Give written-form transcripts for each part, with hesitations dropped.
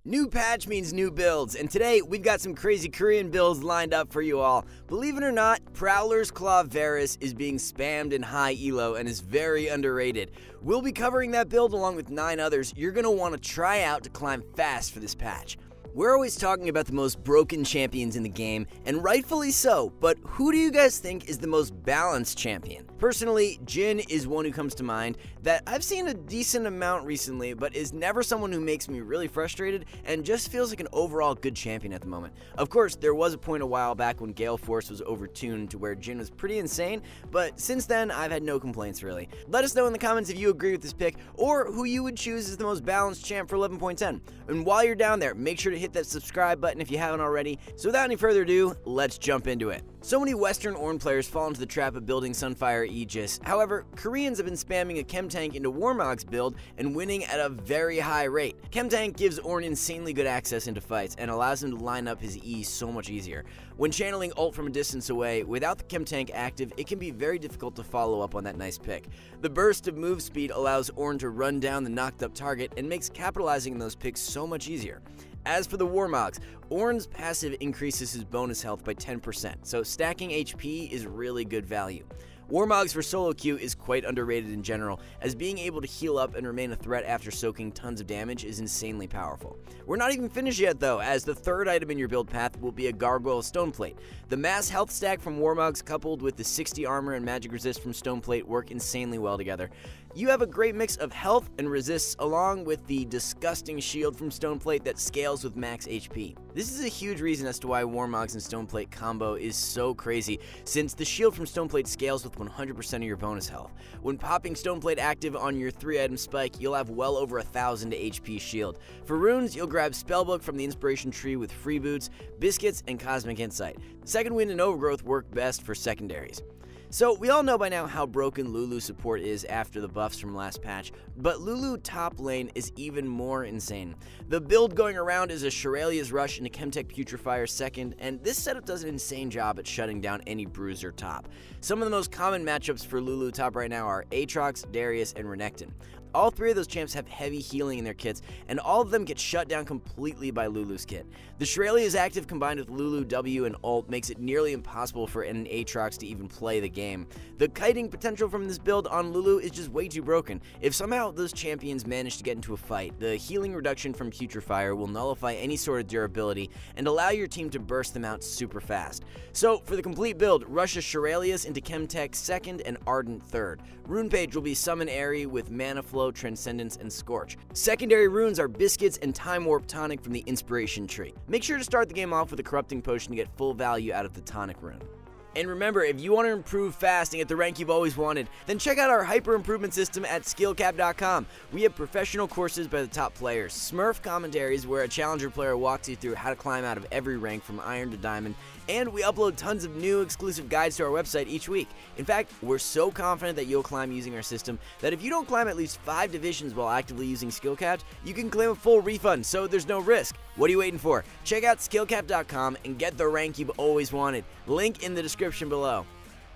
New patch means new builds, and today we've got some crazy Korean builds lined up for you all. Believe it or not, Prowler's Claw Varus is being spammed in high elo and is very underrated. We'll be covering that build along with 9 others you're going to want to try out to climb fast for this patch. We're always talking about the most broken champions in the game, and rightfully so, but who do you guys think is the most balanced champion? Personally, Jhin is one who comes to mind that I've seen a decent amount recently, but is never someone who makes me really frustrated and just feels like an overall good champion at the moment. Of course, there was a point a while back when Gale Force was overtuned to where Jhin was pretty insane, but since then, I've had no complaints really. Let us know in the comments if you agree with this pick, or who you would choose as the most balanced champ for 11.10. And while you're down there, make sure to hit that subscribe button if you haven't already. So without any further ado, let's jump into it. So many Western Ornn players fall into the trap of building Sunfire Aegis. However, Koreans have been spamming a Chemtank into Warmog's build and winning at a very high rate. Chemtank gives Ornn insanely good access into fights and allows him to line up his E so much easier. When channeling ult from a distance away, without the Chemtank active, it can be very difficult to follow up on that nice pick. The burst of move speed allows Ornn to run down the knocked up target and makes capitalizing on those picks so much easier. As for the Warmogs, Ornn's passive increases his bonus health by 10%, so stacking HP is really good value. Warmogs for solo queue is quite underrated in general, as being able to heal up and remain a threat after soaking tons of damage is insanely powerful. We're not even finished yet though, as the third item in your build path will be a Gargoyle Stoneplate. The mass health stack from Warmogs coupled with the 60 armor and magic resist from Stoneplate work insanely well together. You have a great mix of health and resists along with the disgusting shield from Stoneplate that scales with max HP. This is a huge reason as to why Warmogs and Stoneplate combo is so crazy, since the shield from Stoneplate scales with 100% of your bonus health. When popping Stoneplate active on your 3-item spike, you'll have well over 1,000 HP shield. For runes, you'll grab Spellbook from the Inspiration Tree with Freeboots, Biscuits, and Cosmic Insight. Second Wind and Overgrowth work best for secondaries. So, we all know by now how broken Lulu support is after the buffs from last patch, but Lulu top lane is even more insane. The build going around is a Shurelya's Rush into Chemtech Putrefier second, and this setup does an insane job at shutting down any bruiser top. Some of the most common matchups for Lulu top right now are Aatrox, Darius, and Renekton. All 3 of those champs have heavy healing in their kits, and all of them get shut down completely by Lulu's kit. The Shurelya's active combined with Lulu W and ult makes it nearly impossible for an Aatrox to even play the game. The kiting potential from this build on Lulu is just way too broken. If somehow those champions manage to get into a fight, the healing reduction from Putrefier will nullify any sort of durability and allow your team to burst them out super fast. So for the complete build, rush a Shurelya's into Chemtech second and Ardent third. Rune page will be Summon Aerie with Mana Flow, Transcendence, and Scorch. Secondary runes are Biscuits and Time Warp Tonic from the Inspiration Tree. Make sure to start the game off with a Corrupting Potion to get full value out of the Tonic rune. And remember, if you want to improve fast and get the rank you've always wanted, then check out our hyper improvement system at skillcap.com. We have professional courses by the top players, Smurf commentaries where a challenger player walks you through how to climb out of every rank from iron to diamond, and we upload tons of new exclusive guides to our website each week. In fact, we're so confident that you'll climb using our system that if you don't climb at least 5 divisions while actively using Skillcap, you can claim a full refund, so there's no risk. What are you waiting for? Check out skillcap.com and get the rank you've always wanted. Link in the description below.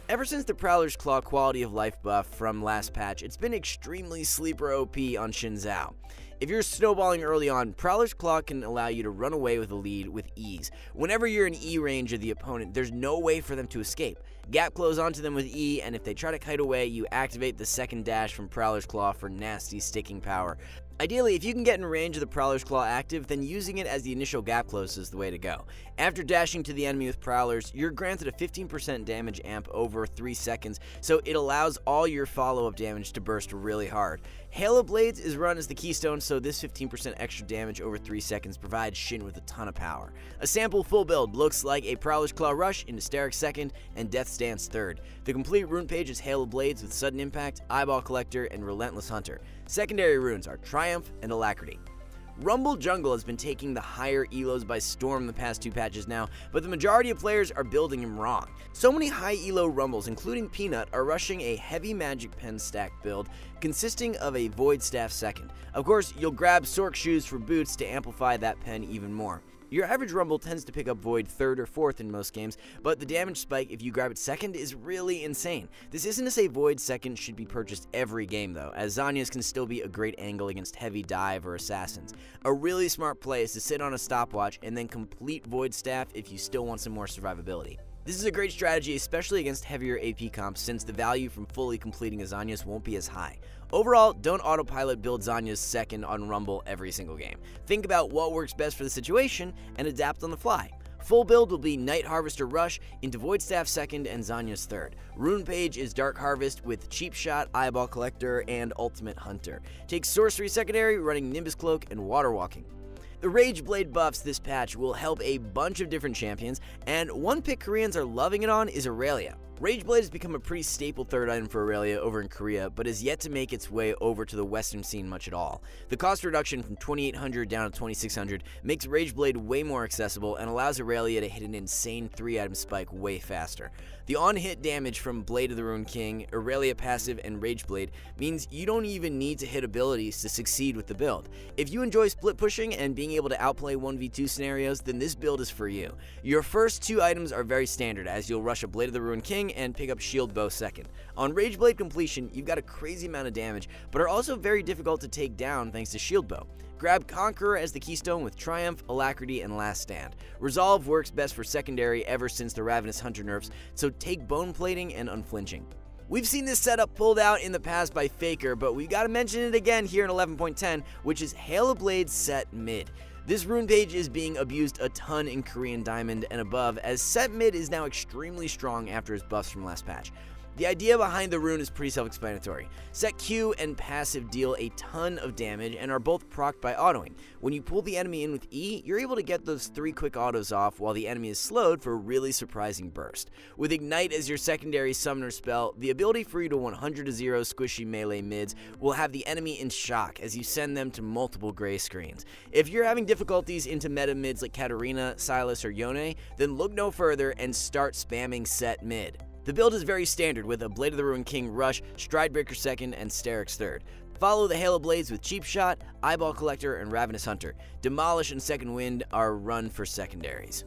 Ever since the Prowler's Claw quality of life buff from last patch, it's been extremely sleeper OP on Xin Zhao. If you're snowballing early on, Prowler's Claw can allow you to run away with a lead with ease. Whenever you're in E range of the opponent, there's no way for them to escape. Gap close onto them with E, and if they try to kite away, you activate the second dash from Prowler's Claw for nasty sticking power. Ideally, if you can get in range of the Prowler's Claw active, then using it as the initial gap close is the way to go. After dashing to the enemy with Prowlers, you're granted a 15% damage amp over 3 seconds, so it allows all your follow-up damage to burst really hard. Hail of Blades is run as the keystone, so this 15% extra damage over 3 seconds provides Xin with a ton of power. A sample full build looks like a Prowler's Claw Rush into Sterak second and Death's Dance third. The complete rune page is Hail of Blades with Sudden Impact, Eyeball Collector, and Relentless Hunter. Secondary runes are Triumph and Alacrity. Rumble Jungle has been taking the higher elos by storm the past 2 patches now, but the majority of players are building him wrong. So many high elo Rumbles, including Peanut, are rushing a heavy magic pen stack build consisting of a Void Staff second. Of course, you'll grab Sorc Shoes for boots to amplify that pen even more. Your average Rumble tends to pick up Void 3rd or 4th in most games, but the damage spike if you grab it second is really insane. This isn't to say Void second should be purchased every game though, as Zhonya's can still be a great angle against heavy dive or assassins. A really smart play is to sit on a stopwatch and then complete Void Staff if you still want some more survivability. This is a great strategy, especially against heavier AP comps, since the value from fully completing a Zhonya's won't be as high. Overall, don't autopilot build Zhonya's second on Rumble every single game. Think about what works best for the situation and adapt on the fly. Full build will be Night Harvester Rush into Void Staff second and Zhonya's third. Rune Page is Dark Harvest with Cheap Shot, Eyeball Collector, and Ultimate Hunter. Take Sorcery secondary running Nimbus Cloak and Water Walking. The Rage Blade buffs this patch will help a bunch of different champions, and one pick Koreans are loving it on is Aurelia. Rage Blade has become a pretty staple third item for Aurelia over in Korea, but has yet to make its way over to the Western scene much at all. The cost reduction from 2,800 down to 2,600 makes Rage Blade way more accessible and allows Aurelia to hit an insane 3-item spike way faster. The on-hit damage from Blade of the Ruined King, Aurelia passive, and Rage Blade means you don't even need to hit abilities to succeed with the build. If you enjoy split pushing and being able to outplay 1v2 scenarios, then this build is for you. Your first 2 items are very standard, as you'll rush a Blade of the Ruined King and pick up Shield Bow second. On Rage Blade completion, you've got a crazy amount of damage, but are also very difficult to take down thanks to Shield Bow. Grab Conqueror as the keystone with Triumph, Alacrity, and Last Stand. Resolve works best for secondary ever since the Ravenous Hunter nerfs, so take Bone Plating and Unflinching. We've seen this setup pulled out in the past by Faker, but we gotta mention it again here in 11.10, which is Hail of Blades set mid. This rune page is being abused a ton in Korean Diamond and above, as set mid is now extremely strong after his buffs from last patch. The idea behind the rune is pretty self-explanatory. Set Q and passive deal a ton of damage and are both procced by autoing. When you pull the enemy in with E, you're able to get those 3 quick autos off while the enemy is slowed for a really surprising burst. With Ignite as your secondary summoner spell, the ability for you to 100-0 squishy melee mids will have the enemy in shock as you send them to multiple gray screens. If you're having difficulties into meta mids like Katarina, Sylas, or Yone, then look no further and start spamming set mid. The build is very standard with a Blade of the Ruined King Rush, Stridebreaker second, and Sterix third. Follow the Hail of Blades with Cheap Shot, Eyeball Collector, and Ravenous Hunter. Demolish and Second Wind are run for secondaries.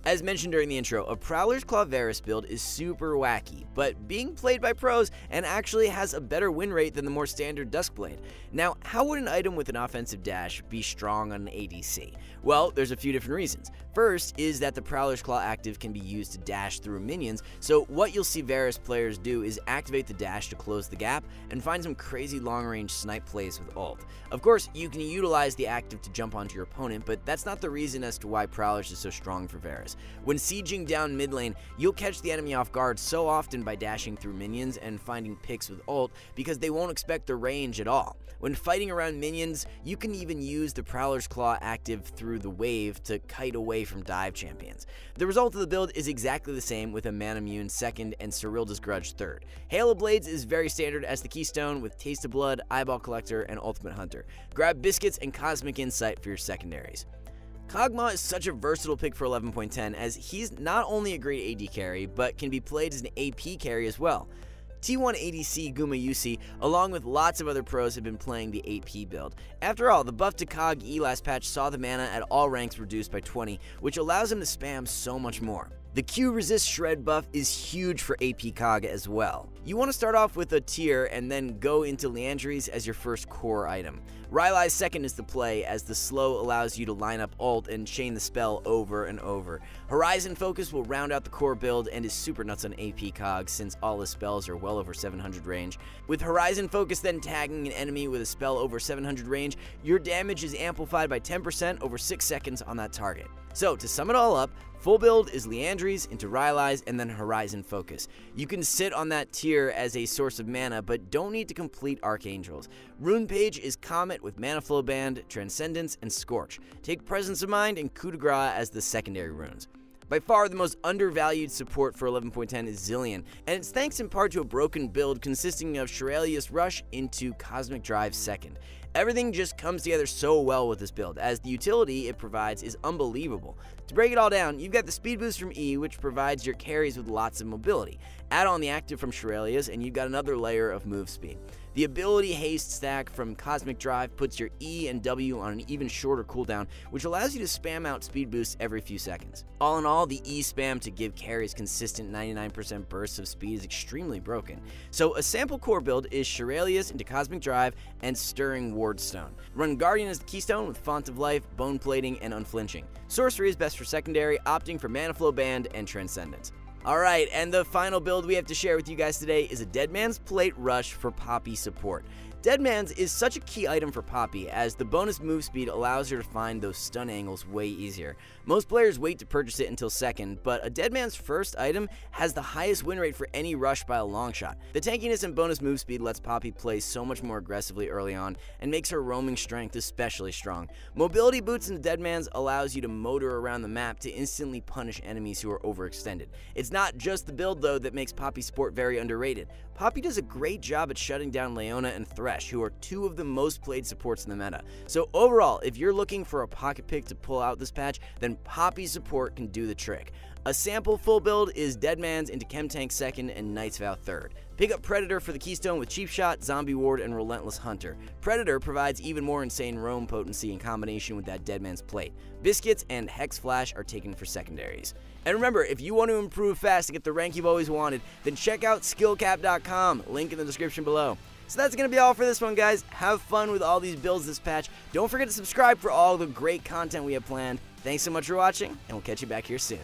As mentioned during the intro, a Prowler's Claw Varus build is super wacky, but being played by pros and actually has a better win rate than the more standard Duskblade. Now, how would an item with an offensive dash be strong on an ADC? Well, there's a few different reasons. First is that the Prowler's Claw active can be used to dash through minions, so what you'll see Varus players do is activate the dash to close the gap and find some crazy long-range snipe plays with ult. Of course, you can utilize the active to jump onto your opponent, but that's not the reason as to why Prowlers is so strong for Varus. When sieging down mid lane, you'll catch the enemy off guard so often by dashing through minions and finding picks with ult because they won't expect the range at all. When fighting around minions, you can even use the Prowler's Claw active through the wave to kite away from dive champions. The result of the build is exactly the same with a Manamune second and Cyrilda's Grudge third. Hail of Blades is very standard as the keystone with Taste of Blood, Eyeball Collector, and Ultimate Hunter. Grab Biscuits and Cosmic Insight for your secondaries. Kog'Maw is such a versatile pick for 11.10 as he's not only a great AD carry, but can be played as an AP carry as well. T1 ADC Gumayusi, along with lots of other pros, have been playing the AP build. After all, the buff to Kog E last patch saw the mana at all ranks reduced by 20, which allows him to spam so much more. The Q resist shred buff is huge for AP Kog as well. You want to start off with a tier and then go into Liandry's as your first core item. Rylai's second is the play, as the slow allows you to line up ult and chain the spell over and over. Horizon Focus will round out the core build and is super nuts on AP Kog since all his spells are well over 700 range. With Horizon Focus then tagging an enemy with a spell over 700 range, your damage is amplified by 10% over 6 seconds on that target. So to sum it all up, full build is Liandry's into Rylai's and then Horizon Focus. You can sit on that tier as a source of mana, but don't need to complete Archangels. Rune Page is Comet with Mana Flow Band, Transcendence, and Scorch. Take Presence of Mind and Coup de Grace as the secondary runes. By far, the most undervalued support for 11.10 is Zilean, and it's thanks in part to a broken build consisting of Shurelya's Rush into Cosmic Drive second. Everything just comes together so well with this build, as the utility it provides is unbelievable. To break it all down, you've got the speed boost from E, which provides your carries with lots of mobility. Add on the active from Shurelya's, and you've got another layer of move speed. The ability haste stack from Cosmic Drive puts your E and W on an even shorter cooldown, which allows you to spam out speed boosts every few seconds. All in all, the E spam to give carries consistent 99% bursts of speed is extremely broken. So a sample core build is Shurelya's into Cosmic Drive and Stirring Wardstone. Run Guardian as the keystone with Font of Life, Bone Plating, and Unflinching. Sorcery is best for secondary, opting for Mana Flow Band and Transcendence. Alright, and the final build we have to share with you guys today is a Deadman's Plate Rush for Poppy support. Deadman's is such a key item for Poppy, as the bonus move speed allows her to find those stun angles way easier. Most players wait to purchase it until second, but a Deadman's first item has the highest win rate for any rush by a long shot. The tankiness and bonus move speed lets Poppy play so much more aggressively early on, and makes her roaming strength especially strong. Mobility boots in the Deadman's allows you to motor around the map to instantly punish enemies who are overextended. It's not just the build though that makes Poppy support very underrated. Poppy does a great job at shutting down Leona and Thresh, who are two of the most played supports in the meta. So overall, if you're looking for a pocket pick to pull out this patch, then Poppy support can do the trick. A sample full build is Deadman's into Chemtank 2nd and Knight's Vow 3rd. Pick up Predator for the keystone with Cheap Shot, Zombie Ward, and Relentless Hunter. Predator provides even more insane roam potency in combination with that Deadman's Plate. Biscuits and Hex Flash are taken for secondaries. And remember, if you want to improve fast and get the rank you've always wanted, then check out skillcap.com, link in the description below. So that's going to be all for this one, guys. Have fun with all these builds this patch. Don't forget to subscribe for all the great content we have planned. Thanks so much for watching, and we'll catch you back here soon.